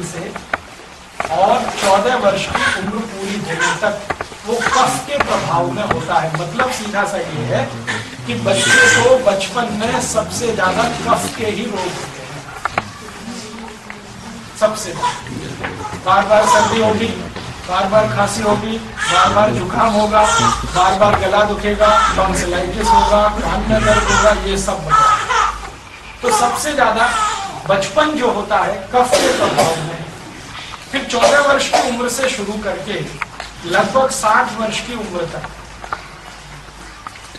से और 14 वर्ष की उम्र पूरी होने तक वो कफ के प्रभाव में होता है। मतलब सीधा सा ये है कि बच्चे को बचपन में सबसे ज्यादा कफ के ही रोग होते हैं। सबसे बार बार सर्दी होगी, बार बार खांसी होगी, बार बार जुकाम होगा, बार बार गला दुखेगा, टॉन्सिलाइटिस होगा, कान में दर्द होगा, ये सब होगा। तो सबसे ज्यादा बचपन जो होता है कफ के प्रभाव में। फिर 14 वर्ष की उम्र से शुरू करके लगभग 60 वर्ष की उम्र तक।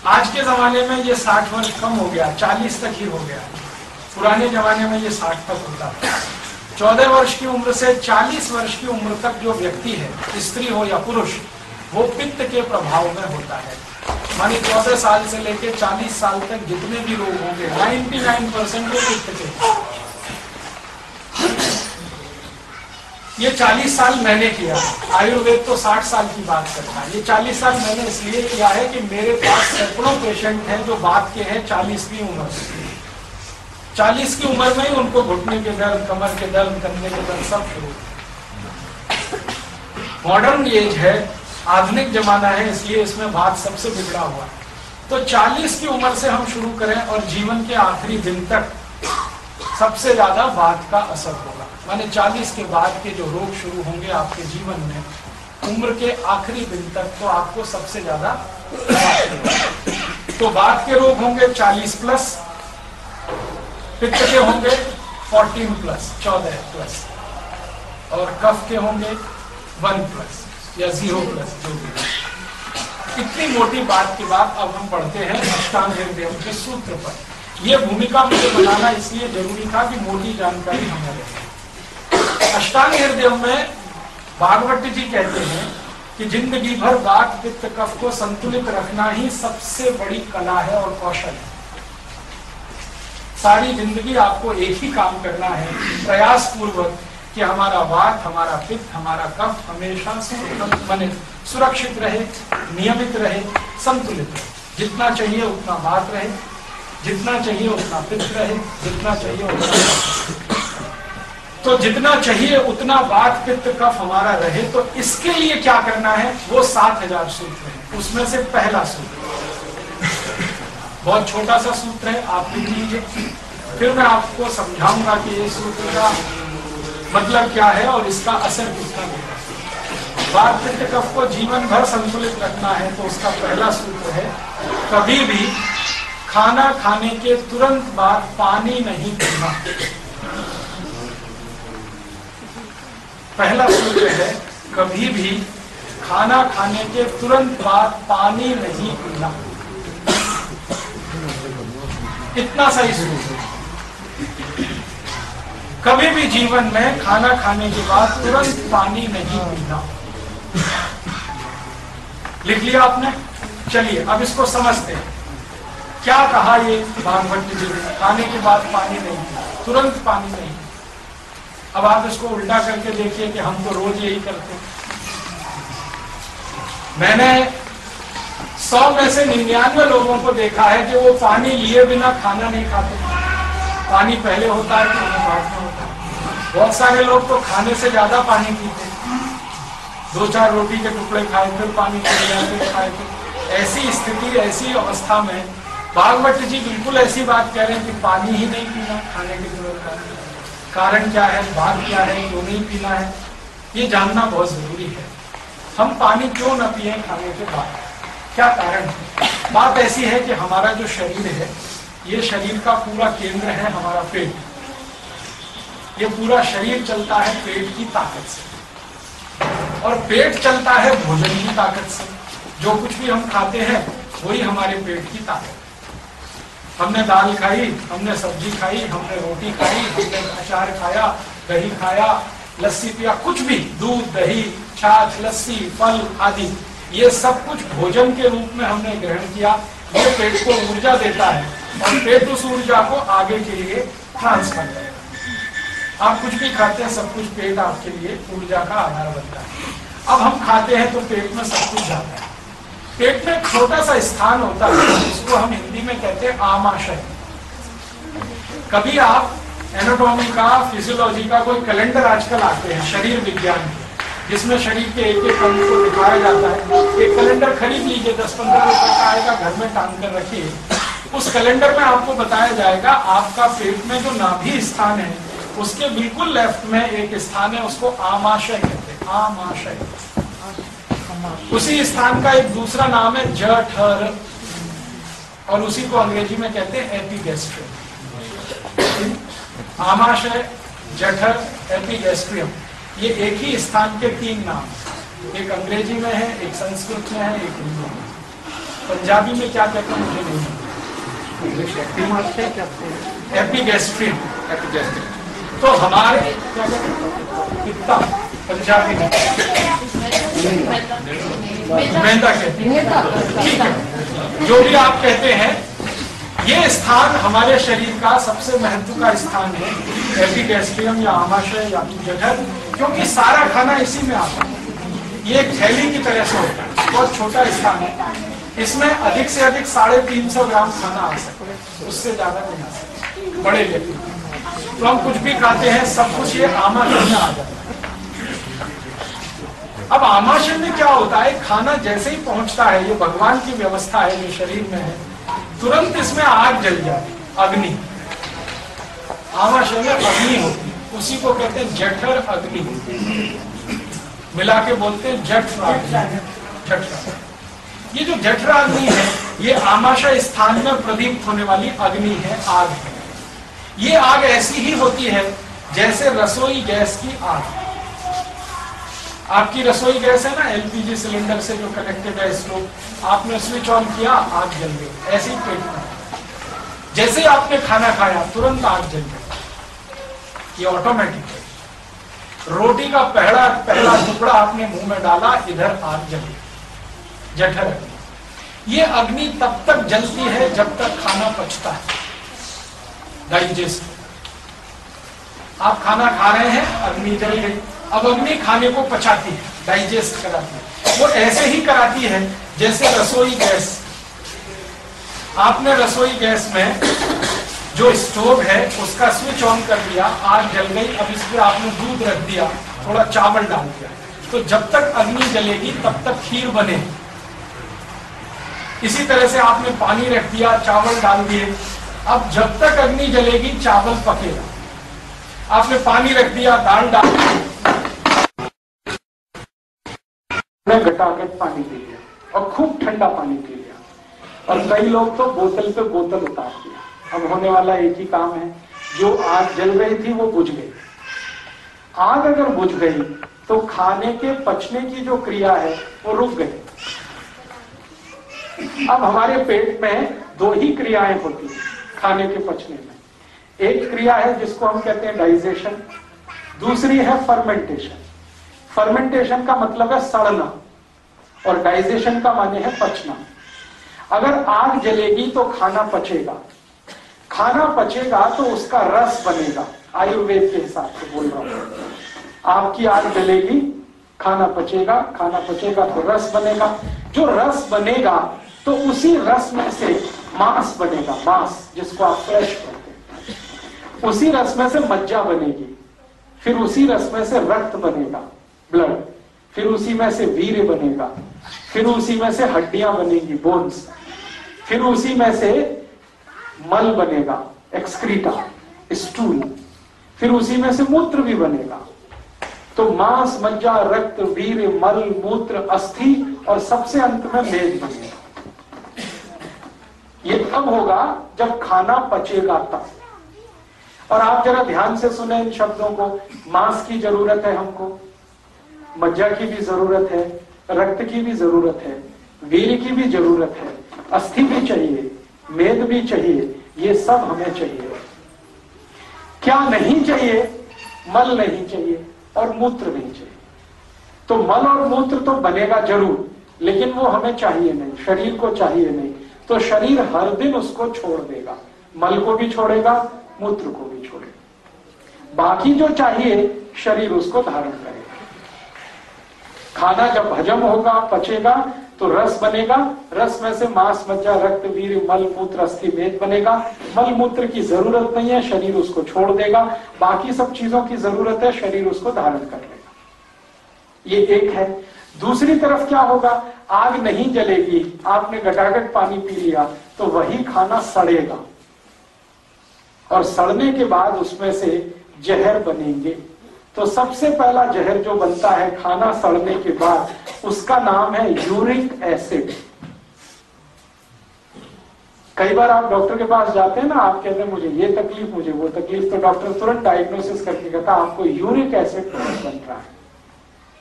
आज के जमाने में ये 60 वर्ष कम हो गया, 40 तक ही हो गया। पुराने जमाने में ये 60 तक होता था। 14 वर्ष की उम्र से 40 वर्ष की उम्र तक जो व्यक्ति है, स्त्री हो या पुरुष, वो पित्त के प्रभाव में होता है। मानी 14 साल से लेकर 40 साल तक जितने भी रोग होंगे 99% वो पित्त के। ये 40 साल मैंने किया, आयुर्वेद तो 60 साल की बात करता है। ये 40 साल मैंने इसलिए किया है कि मेरे पास सैकड़ों पेशेंट हैं जो बात के हैं 40 की उम्र। 40 की उम्र में ही उनको घुटने के दर्द, कमर के दर्द, कंधे के दर्द सब शुरू। मॉडर्न एज है, आधुनिक जमाना है, इसलिए इसमें बात सबसे बिगड़ा हुआ है। तो 40 की उम्र से हम शुरू करें और जीवन के आखिरी दिन तक सबसे ज्यादा बात का असर होगा। माने 40 के बाद के जो रोग शुरू होंगे आपके जीवन में, उम्र के आखिरी दिन तक, तो आपको सबसे ज्यादा तो बात के रोग होंगे 40 प्लस, पित्त के होंगे 14 प्लस 14 प्लस, और कफ के होंगे 1 प्लस या 0 प्लस, जो भी। इतनी मोटी बात के बाद अब हम पढ़ते हैं अष्टांग हृदय के सूत्र पर। यह भूमिका मुझे बनाना इसलिए जरूरी था कि मोटी जानकारी हमें रहे। अष्टांग हृदय में भागवत जी कहते हैं कि जिंदगी भर वात पित्त कफ को संतुलित रखना ही सबसे बड़ी कला है और कौशल है। सारी जिंदगी आपको एक ही काम करना है, प्रयास पूर्वक, कि हमारा वात, हमारा पित्त, हमारा कफ हमेशा सुरक्षित रहे, नियमित रहे, संतुलित रहे। जितना चाहिए उतना वात रहे, जितना चाहिए उतना पित्त रहे, जितना चाहिए उतना। तो जितना चाहिए उतना वात पित्त कफ हमारा रहे, तो इसके लिए क्या करना है, वो 7000 सूत्र है। उसमें से पहला सूत्र बहुत छोटा सा सूत्र है, आप लिख लीजिए, फिर मैं आपको समझाऊंगा कि ये सूत्र का मतलब क्या है और इसका असर कितना होगा। वात पित्त कफ को जीवन भर संतुलित रखना है, तो उसका पहला सूत्र है, कभी भी खाना खाने के तुरंत बाद पानी नहीं पीना। पहला सूत्र है, कभी भी खाना खाने के तुरंत बाद पानी नहीं पीना। इतना सही सूत्र। कभी भी जीवन में खाना खाने के बाद तुरंत पानी नहीं पीना। लिख लिया आपने? चलिए अब इसको समझते हैं। क्या कहा ये भागवत जी ने? खाने के बाद पानी नहीं, तुरंत पानी नहीं। अब आप इसको उल्टा करके देखिए कि हम तो रोज यही करते हैं। मैंने 100 में से 99 लोगों को देखा है कि वो पानी लिए बिना खाना नहीं खाते। पानी पहले होता है कि बाद में होता है। बहुत सारे लोग तो खाने से ज्यादा पानी पीते हैं। 2-4 रोटी के टुकड़े खाए, फिर पानी खाए। ऐसी स्थिति, ऐसी अवस्था में भागवत जी बिल्कुल ऐसी बात कह रहे हैं कि पानी ही नहीं पीना खाने के तुरंत। कारण क्या है, बात क्या है, क्यों नहीं पीना है, ये जानना बहुत जरूरी है। हम पानी क्यों न पिए खाने के बाद, क्या कारण है? बात ऐसी है कि हमारा जो शरीर है, ये शरीर का पूरा केंद्र है हमारा पेट। ये पूरा शरीर चलता है पेट की ताकत से, और पेट चलता है भोजन की ताकत से। जो कुछ भी हम खाते हैं वही हमारे पेट की ताकत। हमने दाल खाई, हमने सब्जी खाई, हमने रोटी खाई, हमने अचार खाया, दही खाया, लस्सी पिया, कुछ भी, दूध, दही, छाछ, लस्सी, फल आदि, ये सब कुछ भोजन के रूप में हमने ग्रहण किया। ये पेट को ऊर्जा देता है और पेट उस ऊर्जा को आगे के लिए ट्रांसफर करता है। आप कुछ भी खाते हैं, सब कुछ पेट आपके लिए ऊर्जा का आधार बनता है। अब हम खाते हैं तो पेट में सब कुछ जाता है। पेट में एक छोटा सा स्थान होता है जिसको हम हिंदी में कहते हैं आमाशय। कभी आप एनाटॉमी का, फिजियोलॉजी का कोई कैलेंडर आजकल आते हैं शरीर विज्ञान के, जिसमें शरीर के एक एक अंग को दिखाया जाता है। एक कैलेंडर खरीद लीजिए, 10-15 रुपए का आएगा, घर में टांग कर रखिए। उस कैलेंडर में आपको बताया जाएगा आपका पेट में जो नाभि स्थान है उसके बिल्कुल लेफ्ट में एक स्थान है, उसको आमाशय कहते हैं। आमाशय, उसी स्थान का एक दूसरा नाम है जठर, और उसी को अंग्रेजी में कहते हैं एपिगैस्ट्रियम। आमाशय, जठर, एपिगैस्ट्रियम, ये एक ही स्थान के 3 नाम, एक अंग्रेजी में है, एक संस्कृत में है, एक हिंदी में। पंजाबी में क्या कहते हैं मुझे नहीं पता। Epigastrium, epigastrium. तो हमारे क्या कहते हैं, पित्ता पंजाबी में मेहंदा कहते हैं, ठीक है, जो भी आप कहते हैं। ये स्थान हमारे शरीर का सबसे महत्व का स्थान है, एपिगैस्ट्रियम या आमाशय या जठर, क्योंकि सारा खाना इसी में आता है। ये एक थैली की तरह से होता है, बहुत छोटा स्थान है, इसमें अधिक से अधिक 350 ग्राम खाना आ सकता है, उससे ज्यादा नहीं आ सकता बड़े लेवल। तो हम कुछ भी खाते हैं, सब कुछ ये आमाशय में आ जाता है। अब आमाशय में क्या होता है, खाना जैसे ही पहुंचता है, ये भगवान की व्यवस्था है जो शरीर में है, तुरंत इसमें आग जल जाती, अग्नि। आमाशय में अग्नि होती, उसी को कहते हैं जठर अग्नि, मिला के बोलते हैं जठर। ये जो जठर अग्नि है, ये आमाशय स्थान में प्रदीप्त होने वाली अग्नि है, आग है। ये आग ऐसी ही होती है जैसे रसोई गैस की आग। आपकी रसोई गैस है ना, एलपीजी सिलेंडर से जो कनेक्टेड है स्टोव, आपने स्विच ऑन किया, आग जल गई। ऐसे ही पेट में जैसे आपने खाना खाया तुरंत आग जल गई, ये ऑटोमेटिक है। रोटी का पहला टुकड़ा आपने मुंह में डाला, इधर आग जल गई, जठर अग्नि। ये अग्नि तब तक जलती है जब तक खाना पचता है, डाइजेस्ट। आप खाना खा रहे हैं, अग्नि जल गई, अब अग्नि खाने को पचाती है, डाइजेस्ट कराती है। वो ऐसे ही कराती है जैसे रसोई गैस। आपने रसोई गैस में जो स्टोव है उसका स्विच ऑन कर दिया, आग जल गई, अब इस पर आपने दूध रख दिया, थोड़ा चावल डाल दिया, तो जब तक अग्नि जलेगी तब तक खीर बने। इसी तरह से आपने पानी रख दिया, चावल डाल दिए, अब जब तक अग्नि जलेगी चावल पकेगा। आपने पानी रख दिया, दाल डाल दी, घटाघट पानी पी लिया और खूब ठंडा पानी पी लिया, और कई लोग तो बोतल पे बोतल उतार दिया। अब होने वाला एक ही काम है, जो आग जल रही थी वो बुझ गई। आग अगर बुझ गई तो खाने के पचने की जो क्रिया है वो रुक गई। अब हमारे पेट में 2 ही क्रियाएं होती हैं खाने के पचने में। एक क्रिया है जिसको हम कहते हैं डाइजेशन, दूसरी है फर्मेंटेशन। फर्मेंटेशन का मतलब है सड़ना, और डाइजेशन का माने है पचना। अगर आग जलेगी तो खाना पचेगा, खाना पचेगा तो उसका रस बनेगा। आयुर्वेद के हिसाब से बोल रहा हूं, आपकी आग जलेगी, खाना पचेगा, खाना पचेगा तो रस बनेगा। जो रस बनेगा तो उसी रस में से मांस बनेगा, मांस जिसको आप फ्लैश कहते हैं। उसी रस में से मज्जा बनेगी, फिर उसी रस में से रक्त बनेगा, ब्लड, फिर उसी में से वीर्य बनेगा, फिर उसी में से हड्डियां बनेगी, बोन्स, फिर उसी में से मल बनेगा, एक्सक्रीटा, स्टूल, फिर उसी में से मूत्र भी बनेगा। तो मांस, मज्जा, रक्त, वीर्य, मल, मूत्र, अस्थि और सबसे अंत में मेद बनेगा। ये तब होगा जब खाना पचेगा तब। और आप जरा ध्यान से सुने इन शब्दों को, मांस की जरूरत है हमको, मज्जा की भी जरूरत है, रक्त की भी जरूरत है, वीर्य की भी जरूरत है, अस्थि भी चाहिए, मेद भी चाहिए, ये सब हमें चाहिए। क्या नहीं चाहिए? मल नहीं चाहिए और मूत्र नहीं चाहिए। तो मल और मूत्र तो बनेगा जरूर, लेकिन वो हमें चाहिए नहीं, शरीर को चाहिए नहीं। तो शरीर हर दिन उसको छोड़ देगा, मल को भी छोड़ेगा, मूत्र को भी छोड़ेगा। बाकी जो चाहिए शरीर उसको धारण करेगा। खाना जब हजम होगा, पचेगा, तो रस बनेगा, रस में से मांस, मज्जा, रक्त, वीर्य, मल, मूत्र, अस्थि, मेद बनेगा। मल मूत्र की जरूरत नहीं है, शरीर उसको छोड़ देगा। बाकी सब चीजों की जरूरत है, शरीर उसको धारण कर लेगा। ये एक है। दूसरी तरफ क्या होगा, आग नहीं जलेगी, आपने गटागट पानी पी लिया तो वही खाना सड़ेगा और सड़ने के बाद उसमें से जहर बनेंगे। तो सबसे पहला जहर जो बनता है खाना सड़ने के बाद, उसका नाम है यूरिक एसिड। कई बार आप डॉक्टर के पास जाते हैं ना, आप कहते हैं मुझे ये तकलीफ, मुझे वो तकलीफ, तो डॉक्टर तुरंत डायग्नोसिस करके कहता है आपको यूरिक एसिड बन रहा है।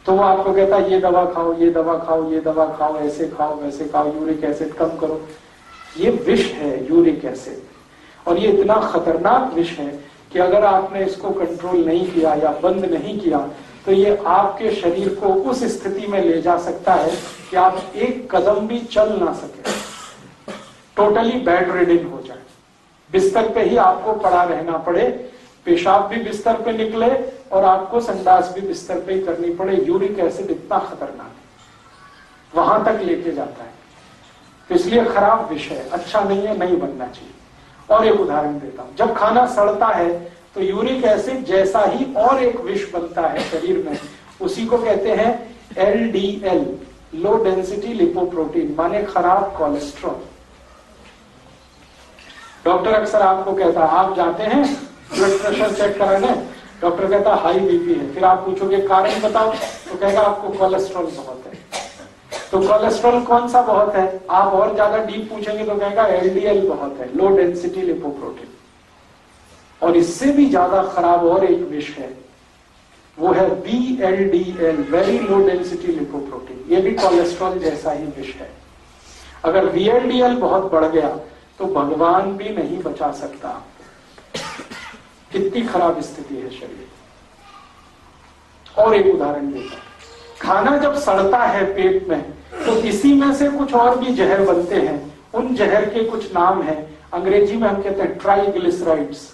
तो वो आपको कहता है ये दवा खाओ, ये दवा खाओ, ये दवा खाओ, ऐसे खाओ, वैसे खाओ, यूरिक एसिड कम करो। ये विष है यूरिक एसिड, और ये इतना खतरनाक विष है कि अगर आपने इसको कंट्रोल नहीं किया या बंद नहीं किया तो ये आपके शरीर को उस स्थिति में ले जा सकता है कि आप एक कदम भी चल ना सके, टोटली बेड रिडन हो जाए, बिस्तर पे ही आपको पड़ा रहना पड़े, पेशाब भी बिस्तर पे निकले और आपको संडास भी बिस्तर पे ही करनी पड़े। यूरिक एसिड इतना खतरनाक है, वहां तक लेके जाता है। तो इसलिए खराब विष है, अच्छा नहीं है, नहीं बनना चाहिए। और एक उदाहरण देता हूं, जब खाना सड़ता है तो यूरिक एसिड जैसा ही और एक विष बनता है शरीर में, उसी को कहते हैं LDL, लो डेंसिटी लिपोप्रोटीन, माने खराब कोलेस्ट्रॉल। डॉक्टर अक्सर आपको कहता है, आप जाते हैं ब्लड प्रेशर चेक कराने, डॉक्टर कहता है हाई बीपी है, फिर आप पूछोगे कारण बताओ, तो कहेगा आपको कोलेस्ट्रॉल बहुत है। तो कोलेस्ट्रॉल कौन सा बहुत है, आप और ज्यादा डीप पूछेंगे तो कहेगा LDL बहुत है, लो डेंसिटी लिपोप्रोटीन। और इससे भी ज्यादा खराब और एक विष है, वो है VLDL, very low density lipoprotein. ये भी कोलेस्ट्रॉल जैसा ही विष है। अगर VLDL बहुत बढ़ गया तो भगवान भी नहीं बचा सकता। कितनी खराब स्थिति है शरीर। और एक उदाहरण देता हूं, खाना जब सड़ता है पेट में तो इसी में से कुछ और भी जहर बनते हैं। उन जहर के कुछ नाम हैं, अंग्रेजी में हम कहते हैं ट्राइग्लिसराइड्स।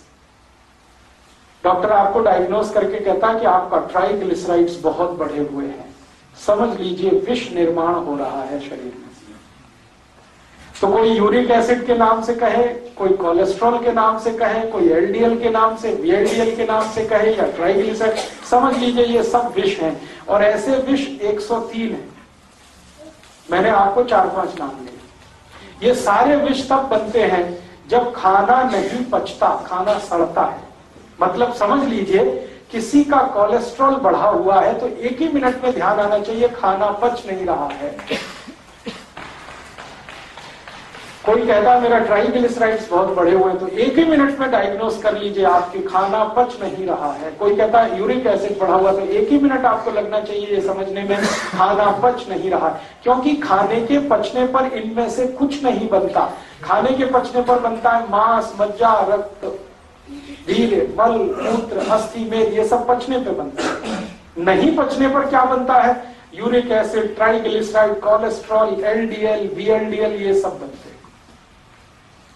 डॉक्टर आपको डायग्नोस करके कहता है कि आपका ट्राइग्लिसराइड्स बहुत बढ़े हुए हैं, समझ लीजिए विष निर्माण हो रहा है शरीर में। तो कोई यूरिक एसिड के नाम से कहे, कोई कोलेस्ट्रॉल के नाम से कहे, कोई LDL के नाम से, VLDL के नाम से कहे, या ट्राइग्लिसराइड, समझ लीजिए ये सब विष हैं। और ऐसे विष 103 हैं, मैंने आपको 4-5 नाम लिए। ये सारे विष तब बनते हैं जब खाना नहीं पचता, खाना सड़ता है। मतलब समझ लीजिए किसी का कोलेस्ट्रॉल बढ़ा हुआ है तो एक ही मिनट में ध्यान आना चाहिए खाना पच नहीं रहा है। कोई कहता है मेरा ट्राइग्लिसराइड्स बहुत बढ़े हुए हैं, तो एक ही मिनट में डायग्नोस कर लीजिए आपकी खाना पच नहीं रहा है। कोई कहता है यूरिक एसिड बढ़ा हुआ, तो एक ही मिनट आपको लगना चाहिए ये समझने में खाना पच नहीं रहा, क्योंकि खाने के पचने पर इनमें से कुछ नहीं बनता। खाने के पचने पर बनता है मांस, मज्जा, रक्त, वीर्य, मल, मूत्र, अस्थि, मेद, ये सब पचने पे बनता है। नहीं पचने पर क्या बनता है, uric acid, triglyceride, cholesterol, LDL, VLDL, ये सब बनते हैं।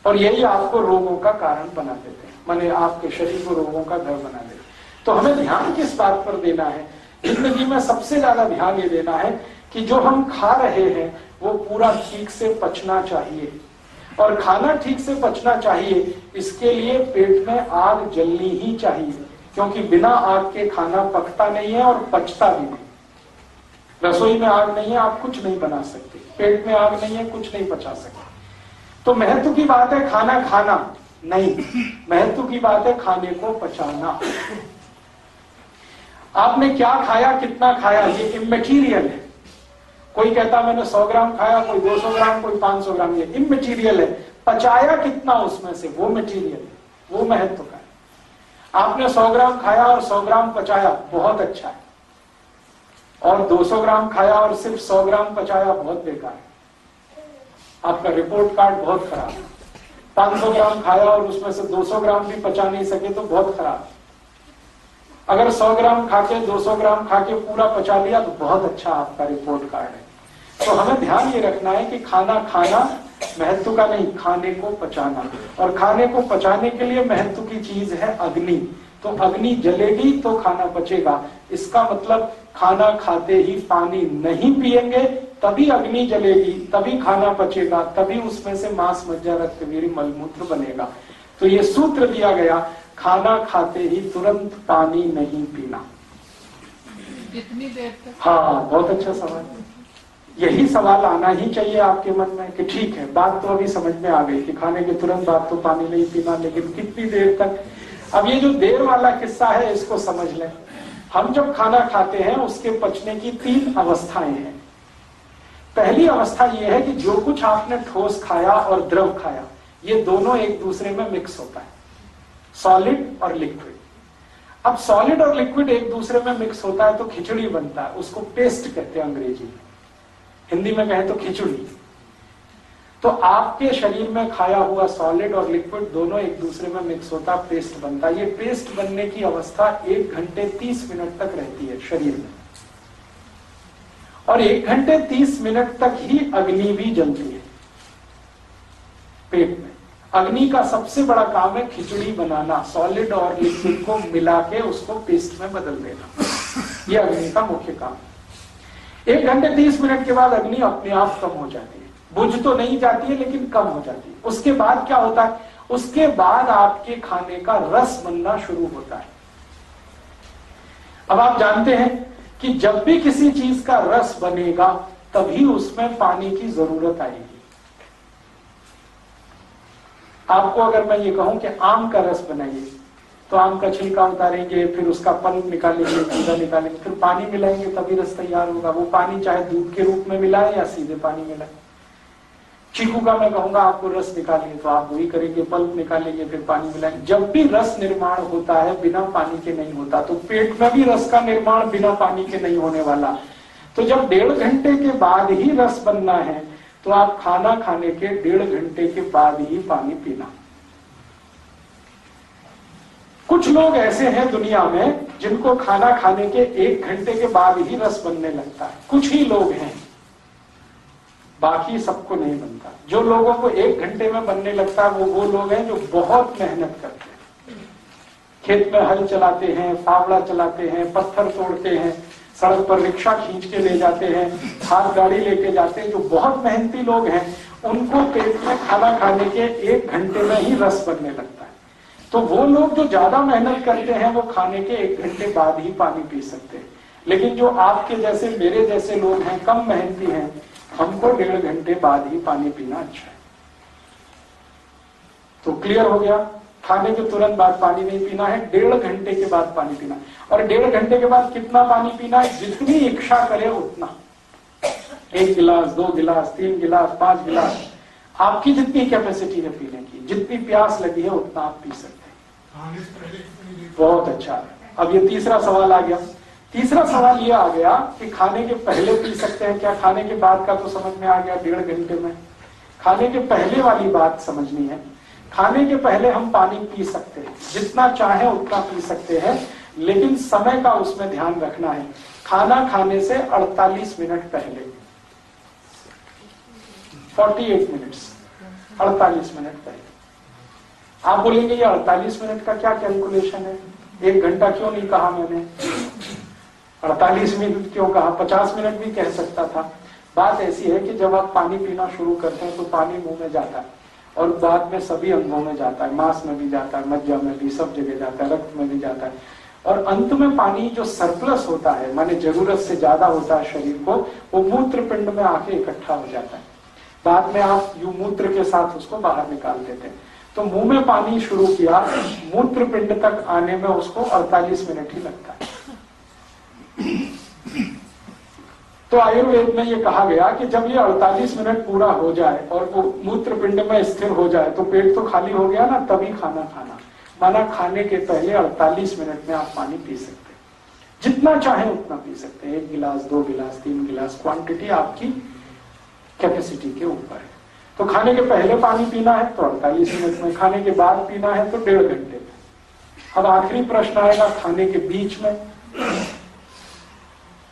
और यही आपको रोगों का कारण बना देते हैं, माने आपके शरीर को रोगों का घर बना देते हैं। तो हमें ध्यान किस बात पर देना है, जिंदगी में सबसे ज्यादा ध्यान ये देना है कि जो हम खा रहे हैं वो पूरा ठीक से पचना चाहिए। और खाना ठीक से पचना चाहिए, इसके लिए पेट में आग जलनी ही चाहिए, क्योंकि बिना आग के खाना पकता नहीं है और पचता भी नहीं। रसोई में आग नहीं है, आप कुछ नहीं बना सकते। पेट में आग नहीं है, कुछ नहीं पचा सकते। तो महत्व की बात है खाना खाना नहीं, महत्व की बात है खाने को पचाना। आपने क्या खाया, कितना खाया, ये इमैटीरियल है। कोई कहता मैंने 100 ग्राम खाया, कोई 200 ग्राम, कोई 500 ग्राम, ये इमैटीरियल है। पचाया कितना उसमें से, वो मटीरियल है, वो महत्व का है। आपने 100 ग्राम खाया और 100 ग्राम पचाया, बहुत अच्छा है। और 200 ग्राम खाया और सिर्फ 100 ग्राम पचाया, बहुत बेकार है, आपका रिपोर्ट कार्ड बहुत खराब है। 500 ग्राम खाया और उसमें से 200 ग्राम भी पचा नहीं सके तो बहुत खराब। अगर 100 ग्राम खाके 200 ग्राम खाके पूरा पचा लिया तो बहुत अच्छा आपका रिपोर्ट कार्ड है। तो हमें ध्यान ये रखना है कि खाना खाना महत्व का नहीं, खाने को पचाना। और खाने को पचाने के लिए महत्व की चीज है अग्नि। तो अग्नि जलेगी तो खाना पचेगा। इसका मतलब खाना खाते ही पानी नहीं पिएंगे तभी अग्नि जलेगी, तभी खाना पचेगा, तभी उसमें से मांस मज्जा रक्त वीर्य मलमूत्र बनेगा। तो ये सूत्र दिया गया, खाना खाते ही तुरंत पानी नहीं पीना। कितनी देर तक? हाँ, बहुत अच्छा सवाल। यही सवाल आना ही चाहिए आपके मन में कि ठीक है, बात तो अभी समझ में आ गई कि खाने के तुरंत बाद तो पानी नहीं पीना, लेकिन कितनी देर तक। अब ये जो देर वाला किस्सा है इसको समझ लें। हम जब खाना खाते हैं उसके पचने की 3 अवस्थाएं हैं। पहली अवस्था यह है कि जो कुछ आपने ठोस खाया और द्रव खाया, ये दोनों एक दूसरे में मिक्स होता है, सॉलिड और लिक्विड। अब सॉलिड और लिक्विड एक दूसरे में मिक्स होता है तो खिचड़ी बनता है, उसको पेस्ट कहते हैं अंग्रेजी में, हिंदी में कहें तो खिचड़ी। तो आपके शरीर में खाया हुआ सॉलिड और लिक्विड दोनों एक दूसरे में मिक्स होता, पेस्ट बनता है। ये पेस्ट बनने की अवस्था 1 घंटे 30 मिनट तक रहती है शरीर में, और 1 घंटे 30 मिनट तक ही अग्नि भी जलती है पेट में। अग्नि का सबसे बड़ा काम है खिचड़ी बनाना, सॉलिड और लिक्विड को मिला के उसको पेस्ट में बदल देना, ये अग्नि का मुख्य काम है। 1 घंटे 30 मिनट के बाद अग्नि अपने आप कम हो जाती है, बुझ तो नहीं जाती है लेकिन कम हो जाती है। उसके बाद क्या होता है, उसके बाद आपके खाने का रस बनना शुरू होता है। अब आप जानते हैं कि जब भी किसी चीज का रस बनेगा तभी उसमें पानी की जरूरत आएगी। आपको अगर मैं ये कहूं कि आम का रस बनाइए, तो आम का छिलका उतारेंगे, फिर उसका पल्प निकालेंगे, गूदा निकालेंगे, फिर पानी मिलाएंगे, तभी रस तैयार होगा। वो पानी चाहे दूध के रूप में मिलाए या सीधे पानी मिलाए। चीकू का मैं कहूंगा आपको रस निकालिए, तो आप वही करेंगे, पल्प निकालेंगे, फिर पानी मिलाएंगे। जब भी रस निर्माण होता है बिना पानी के नहीं होता, तो पेट में भी रस का निर्माण बिना पानी के नहीं होने वाला। तो जब 1.5 घंटे के बाद ही रस बनना है, तो आप खाना खाने के 1.5 घंटे के बाद ही पानी पीना। कुछ लोग ऐसे हैं दुनिया में जिनको खाना खाने के 1 घंटे के बाद ही रस बनने लगता है, कुछ ही लोग हैं, बाकी सबको नहीं बनता। जो लोगों को 1 घंटे में बनने लगता है वो लोग हैं जो बहुत मेहनत करते हैं, खेत में हल चलाते हैं, फावड़ा चलाते हैं, पत्थर तोड़ते हैं, सड़क पर रिक्शा खींच के ले जाते हैं, हाथ गाड़ी लेके जाते हैं। जो बहुत मेहनती लोग हैं उनको पेट में खाना खाने के 1 घंटे में ही रस बनने लगता है। तो वो लोग जो ज्यादा मेहनत करते हैं वो खाने के 1 घंटे बाद ही पानी पी सकते हैं। लेकिन जो आपके जैसे मेरे जैसे लोग हैं, कम मेहनती हैं, हमको 1.5 घंटे बाद ही पानी पीना अच्छा है। तो क्लियर हो गया, खाने के तुरंत बाद पानी नहीं पीना है, 1.5 घंटे के बाद पानी पीना। और 1.5 घंटे के बाद कितना पानी पीना है, जितनी इच्छा करे उतना, 1 गिलास, 2 गिलास, 3 गिलास, 5 गिलास, आपकी जितनी कैपेसिटी है पीने की, जितनी प्यास लगी है उतना आप पी सकते हैं। बहुत अच्छा। अब ये तीसरा सवाल आ गया। तीसरा सवाल ये आ गया कि खाने के पहले पी सकते हैं क्या? खाने के बाद का तो समझ में आ गया 1.5 घंटे में। खाने के पहले वाली बात समझनी है। खाने के पहले हम पानी पी सकते हैं, जितना चाहे उतना पी सकते हैं, लेकिन समय का उसमें ध्यान रखना है। खाना खाने से 48 मिनट पहले, 48 मिनट्स, 48 मिनट पहले। आप बोलेंगे ये 48 मिनट का क्या कैलकुलेशन है, 1 घंटा क्यों नहीं कहा मैंने, 48 मिनट क्यों कहा, 50 मिनट भी कह सकता था। बात ऐसी है कि जब आप पानी पीना शुरू करते हैं तो पानी मुंह में जाता है और बाद में सभी अंगों में जाता है, मांस में भी जाता है, मज्जा में भी, सब जगह जाता है, रक्त में भी जाता है। और अंत में पानी जो सरप्लस होता है, माने जरूरत से ज्यादा होता है शरीर को, वो मूत्र पिंड में आके इकट्ठा हो जाता है। बाद में आप यू मूत्र के साथ उसको बाहर निकाल देते हैं। तो मुंह में पानी शुरू किया, मूत्र पिंड तक आने में उसको 48 मिनट ही लगता है। तो आयुर्वेद में ये कहा गया कि जब ये 48 मिनट पूरा हो जाए और वो मूत्र पिंड में स्थिर हो जाए तो पेट तो खाली हो गया ना, तभी खाना खाना। माना खाने के पहले 48 मिनट में आप पानी पी सकते हैं, जितना चाहे उतना पी सकते हैं, 1 गिलास, 2 गिलास, 3 गिलास, क्वांटिटी आपकी कैपेसिटी के ऊपर है। तो खाने के पहले पानी पीना है तो 48 मिनट में, खाने के बाद पीना है तो 1.5 घंटे में। अब आखिरी प्रश्न आएगा खाने के बीच में।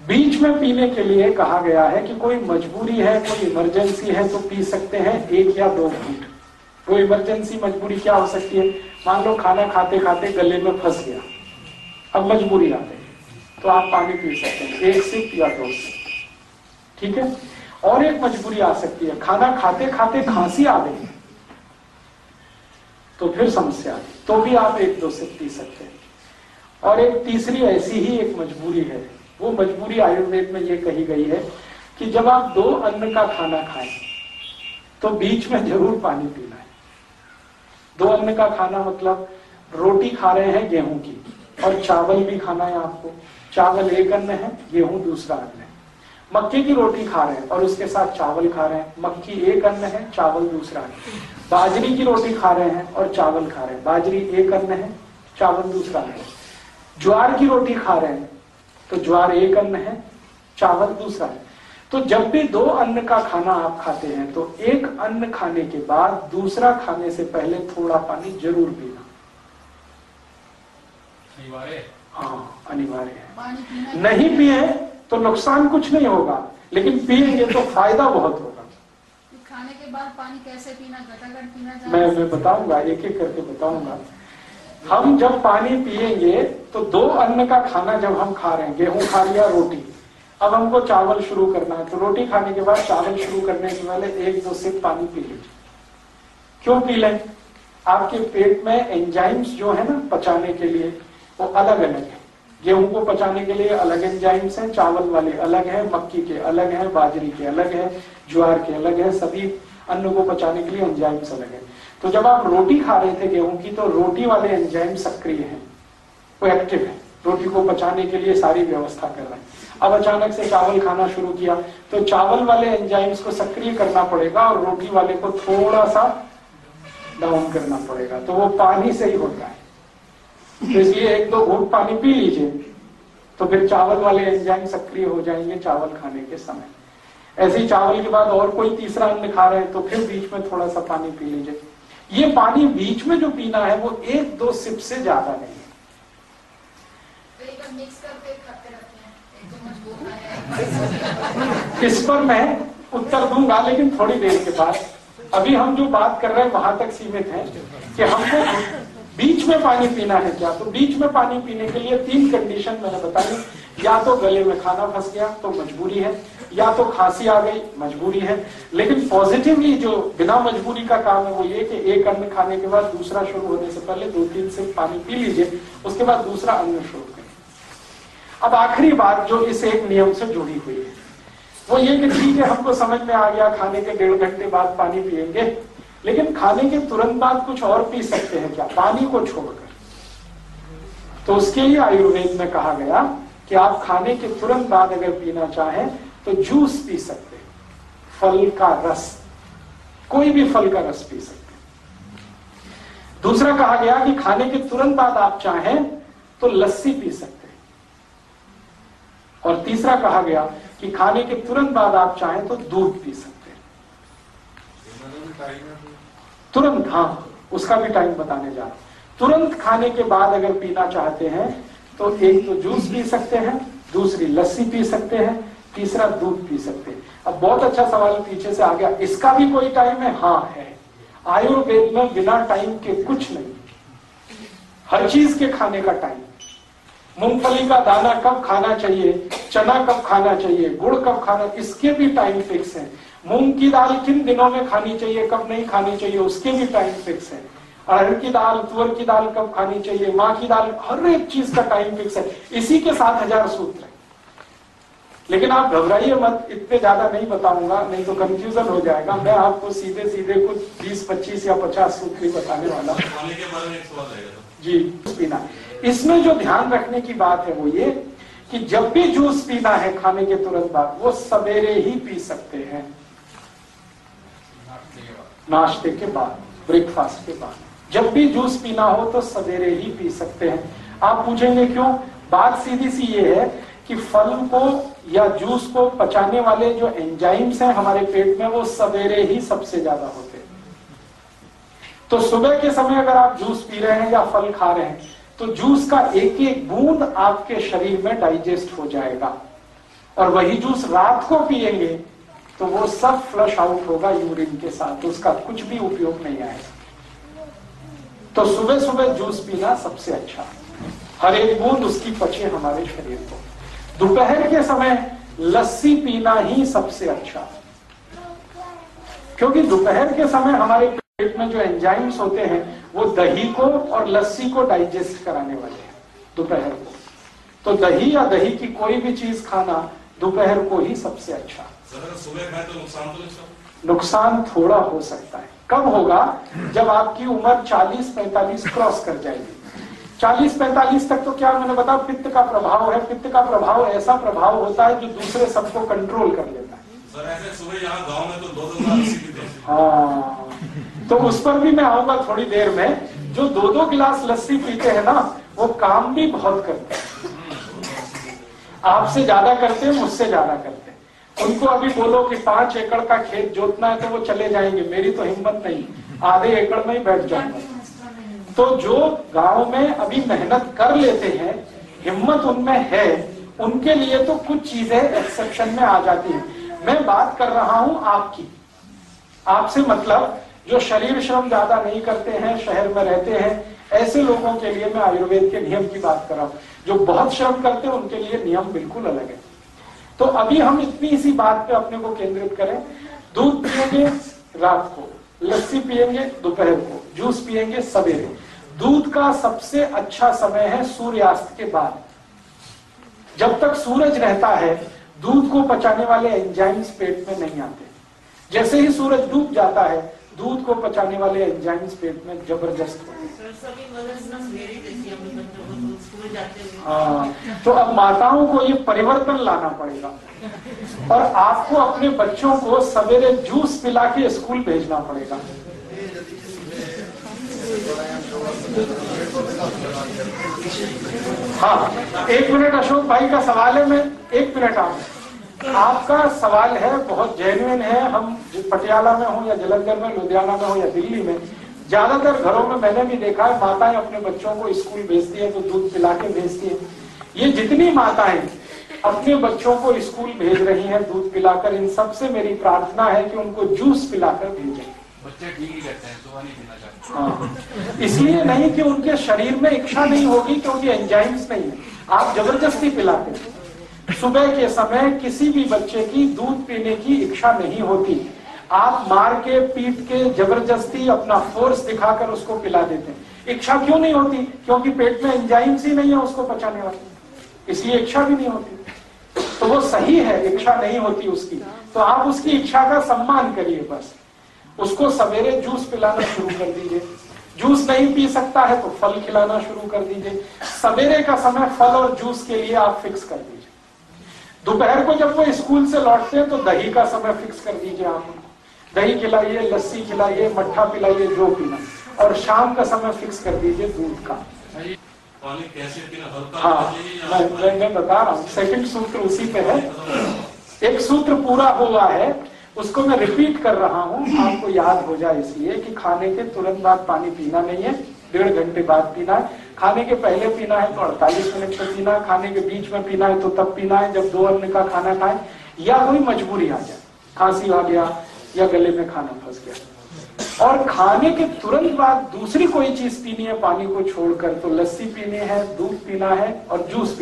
बीच में पीने के लिए कहा गया है कि कोई मजबूरी है, कोई इमरजेंसी है तो पी सकते हैं 1 या 2 घूंट। वो इमरजेंसी मजबूरी क्या हो सकती है, मान लो खाना खाते खाते गले में फंस गया, अब मजबूरी आ गई, तो आप पानी पी सकते हैं 1 सिप या 2 सिप, ठीक है। और एक मजबूरी आ सकती है, खाना खाते खाते खांसी आ गई तो फिर समस्या आ गई, तो भी आप 1-2 सिप पी सकते हैं। और एक तीसरी ऐसी ही एक मजबूरी है, वो मजबूरी आयुर्वेद में ये कही गई है कि जब आप 2 अन्न का खाना खाएं तो बीच में जरूर पानी पीना है। 2 अन्न का खाना मतलब रोटी खा रहे हैं गेहूं की और चावल भी खाना है आपको। चावल एक अन्न है, गेहूं दूसरा अन्न है। मक्के की रोटी खा रहे हैं और उसके साथ चावल खा रहे हैं, मक्की एक अन्न है, चावल दूसरा अन्न है। बाजरी की रोटी खा रहे हैं और चावल खा रहे हैं, बाजरी एक अन्न है, चावल दूसरा अन्न है। ज्वार की रोटी खा रहे हैं तो ज्वार एक अन्न है, चावल दूसरा है। तो जब भी 2 अन्न का खाना आप खाते हैं तो एक अन्न खाने के बाद दूसरा खाने से पहले थोड़ा पानी जरूर पीना। अनिवार्य? हाँ, अनिवार्य है। नहीं पिए तो नुकसान कुछ नहीं होगा, लेकिन पिएंगे तो फायदा बहुत होगा। खाने के बाद पानी कैसे पीना, घटाघट पीना? मैं बताऊंगा, एक एक करके बताऊंगा। हम जब पानी पिएंगे तो 2 अन्न का खाना जब हम खा रहे हैं, गेहूं खा लिया, रोटी, अब हमको चावल शुरू करना है, तो रोटी खाने के बाद चावल शुरू करने से पहले 1-2 सिप पानी पी लीजिए। क्यों पी लें? आपके पेट में एंजाइम्स जो है ना पचाने के लिए, वो अलग अलग है। गेहूं को पचाने के लिए अलग एंजाइम्स हैं, चावल वाले अलग हैं, मक्की के अलग हैं, बाजरी के अलग हैं, ज्वार के अलग है। सभी अन्न को पचाने के लिए एंजाइम्स अलग है। तो जब आप रोटी खा रहे थे गेहूं की, तो रोटी वाले एंजाइम सक्रिय हैं, वो एक्टिव है, रोटी को पचाने के लिए सारी व्यवस्था कर रहे हैं। अब अचानक से चावल खाना शुरू किया तो चावल वाले एंजाइम्स को सक्रिय करना पड़ेगा और रोटी वाले को थोड़ा सा डाउन करना पड़ेगा, तो वो पानी से ही होता है। तो इसलिए 1-2 घूंट पानी पी लीजिए, तो फिर चावल वाले एंजाइम सक्रिय हो जाएंगे चावल खाने के समय। ऐसे ही चावल के बाद और कोई तीसरा अन्न खा रहे हैं तो फिर बीच में थोड़ा सा पानी पी लीजिए। ये पानी बीच में जो पीना है वो 1-2 सिप से ज्यादा नहीं है। मिक्स करके खाते रहते हैं, इस पर मैं उत्तर दूंगा, लेकिन थोड़ी देर के बाद। अभी हम जो बात कर रहे हैं वहां तक सीमित है कि हमको बीच में पानी पीना है क्या। तो बीच में पानी पीने के लिए 3 कंडीशन मैंने बताई। या तो गले में खाना फंस गया तो मजबूरी है, या तो खांसी आ गई मजबूरी है। लेकिन पॉजिटिवली जो बिना मजबूरी का काम है वो ये कि एक अन्न खाने के बाद दूसरा शुरू होने से पहले 2-3 सिप पानी पी लीजिए, उसके बाद दूसरा अन्न शुरू करें। अब आखिरी बात जो इस एक नियम से जुड़ी हुई है वो ये कि ठीक है, हमको समझ में आ गया खाने के 1.5 घंटे बाद पानी पिएंगे, लेकिन खाने के तुरंत बाद कुछ और पी सकते हैं क्या, पानी को छोड़कर? तो उसके लिए आयुर्वेद में कहा गया कि आप खाने के तुरंत बाद अगर पीना चाहें तो जूस पी सकते हैं, फल का रस, कोई भी फल का रस पी सकते हैं। दूसरा कहा गया कि खाने के तुरंत बाद आप चाहें तो लस्सी पी सकते हैं। और तीसरा कहा गया कि खाने के तुरंत बाद आप चाहें तो दूध पी सकते हैं। तुरंत, हाँ, उसका भी टाइम बताने जा रहा हूं। तुरंत खाने के बाद अगर पीना चाहते हैं तो एक तो जूस पी सकते हैं, दूसरी लस्सी पी सकते हैं, तीसरा दूध पी सकते हैं। अब बहुत अच्छा सवाल पीछे से आ गया, इसका भी कोई टाइम है? हाँ है। आयुर्वेद में बिना टाइम के कुछ नहीं, हर चीज के खाने का टाइम। मूंगफली का दाना कब खाना चाहिए, चना कब खाना चाहिए, गुड़ कब खाना, इसके भी टाइम फिक्स है। मूंग की दाल किन दिनों में खानी चाहिए, कब नहीं खानी चाहिए, उसके भी टाइम फिक्स है। अरहर की दाल, तुअर की दाल कब खानी चाहिए, माँ की दाल, हर एक चीज का टाइम फिक्स है। इसी के 7,000 सूत्र है। लेकिन आप घबराइए मत, इतने ज्यादा नहीं बताऊंगा, नहीं तो कंफ्यूजन हो जाएगा। मैं आपको सीधे सीधे कुछ 20, 25 या 50 सूत्र ही बताने वाला जी। पीना, इसमें जो ध्यान रखने की बात है वो ये कि जब भी जूस पीना है खाने के तुरंत बाद, वो सवेरे ही पी सकते हैं, नाश्ते के बाद, ब्रेकफास्ट के बाद। जब भी जूस पीना हो तो सवेरे ही पी सकते हैं। आप पूछेंगे क्यों? बात सीधी सी ये है कि फल को या जूस को पचाने वाले जो एंजाइम्स हैं हमारे पेट में, वो सवेरे ही सबसे ज्यादा होते हैं। तो सुबह के समय अगर आप जूस पी रहे हैं या फल खा रहे हैं तो जूस का एक एक बूंद आपके शरीर में डाइजेस्ट हो जाएगा, और वही जूस रात को पिएंगे तो वो सब फ्लश आउट होगा यूरिन के साथ, तो उसका कुछ भी उपयोग नहीं आएगा। तो सुबह सुबह जूस पीना सबसे अच्छा, हर एक बूंद उसकी पचे हमारे शरीर को। दोपहर के समय लस्सी पीना ही सबसे अच्छा, क्योंकि दोपहर के समय हमारे पेट में जो एंजाइम्स होते हैं वो दही को और लस्सी को डाइजेस्ट कराने वाले हैं दोपहर को। तो दही या दही की कोई भी चीज खाना दोपहर को ही सबसे अच्छा। सुबह खाए तो नुकसान तो नहीं? नुकसान थोड़ा हो सकता है। कब होगा? जब आपकी उम्र 40-45 क्रॉस कर जाएगी। 40-45 तक तो क्या मैंने बताया, पित्त का प्रभाव है। पित्त का प्रभाव ऐसा प्रभाव होता है जो दूसरे सबको कंट्रोल कर लेता है। सर ऐसे सुबह यहाँ गांव में तो 2-2 गिलास लस्सी पीते हैं। हाँ, तो उस पर भी मैं आऊंगा थोड़ी देर में। जो 2-2 गिलास लस्सी पीते हैं ना, वो काम भी बहुत करते हैं। आपसे ज्यादा करते हैं, मुझसे ज्यादा करते हैं। उनको अभी बोलो कि 5 एकड़ का खेत जोतना है तो वो चले जाएंगे। मेरी तो हिम्मत नहीं, आधे एकड़ में ही बैठ जाऊंगा। तो जो गांव में अभी मेहनत कर लेते हैं, हिम्मत उनमें है, उनके लिए तो कुछ चीजें एक्सेप्शन में आ जाती हैं। मैं बात कर रहा हूं आपकी, आपसे मतलब जो शरीर श्रम ज्यादा नहीं करते हैं, शहर में रहते हैं, ऐसे लोगों के लिए मैं आयुर्वेद के नियम की बात कर रहा हूं। जो बहुत श्रम करते हैं उनके लिए नियम बिल्कुल अलग है। तो अभी हम इतनी सी बात पे अपने को केंद्रित करें। दूध पिएंगे रात को, लस्सी पिएंगे दोपहर को, जूस पिएंगे सवेरे। दूध का सबसे अच्छा समय है सूर्यास्त के बाद। जब तक सूरज रहता है दूध को पचाने वाले एंजाइम्स पेट में नहीं आते। जैसे ही सूरज डूब जाता है दूध को पचाने वाले एंजाइम्स पेट में जबरदस्त होते हैं। हाँ, तो अब माताओं को ये परिवर्तन लाना पड़ेगा और आपको अपने बच्चों को सवेरे जूस पिला के स्कूल भेजना पड़ेगा। हाँ, 1 मिनट अशोक भाई का सवाल है। मैं 1 मिनट आपका सवाल है, बहुत जेन्युइन है। हम पटियाला में हो या जलंधर में, लुधियाना में हो या दिल्ली में, ज्यादातर घरों में मैंने भी देखा है माताएं अपने बच्चों को स्कूल भेजती है तो दूध पिला के भेजती है। ये जितनी माताएं अपने बच्चों को स्कूल भेज रही हैं दूध पिलाकर, इन सबसे मेरी प्रार्थना है कि उनको जूस पिलाकर भेजें। बच्चे ठीक ही कहते हैं, सुबह नहीं पीना चाहते। हाँ, इसलिए नहीं कि उनके शरीर में इच्छा नहीं होगी, क्योंकि एंजाइम्स नहीं है। आप जबरदस्ती पिलाते हैं। सुबह के समय किसी भी बच्चे की दूध पीने की इच्छा नहीं होती। आप मार के, पीट के, जबरदस्ती अपना फोर्स दिखाकर उसको पिला देते हैं। इच्छा क्यों नहीं होती? क्योंकि पेट में एंजाइम्स ही नहीं है उसको पचाने वाली, इसलिए इच्छा भी नहीं होती। तो वो सही है, इच्छा नहीं होती उसकी, तो आप उसकी इच्छा का सम्मान करिए। बस उसको सवेरे जूस पिलाना शुरू कर दीजिए। जूस नहीं पी सकता है तो फल खिलाना शुरू कर दीजिए। सवेरे का समय फल और जूस के लिए आप फिक्स कर दीजिए। दोपहर को जब वो स्कूल से लौटते हैं तो दही का समय फिक्स कर दीजिए। आप उनको दही खिलाइए, लस्सी खिलाइए, मट्ठा पिलाइए, जो पीना। और शाम का समय फिक्स कर दीजिए दूध का। पानी कैसे पीना? हाँ, मैं बता रहा हूँ। सेकंड सूत्र उसी पे है। एक सूत्र पूरा हुआ है, उसको मैं रिपीट कर रहा हूँ, आपको याद हो जाए इसलिए कि खाने के तुरंत बाद पानी पीना नहीं है, 1.5 घंटे बाद पीना है। खाने के पहले पीना है तो 48 मिनट में पीना है। खाने के बीच में पीना है तो तब पीना है जब 2 अन्न का खाना खाए या कोई मजबूरी आ जाए, खांसी आ गया या गले में खाना फंस गया। और खाने के तुरंत बाद दूसरी कोई चीज पीनी है पानी को छोड़कर, तो लस्सी पीनी है, दूध पीना है और जूस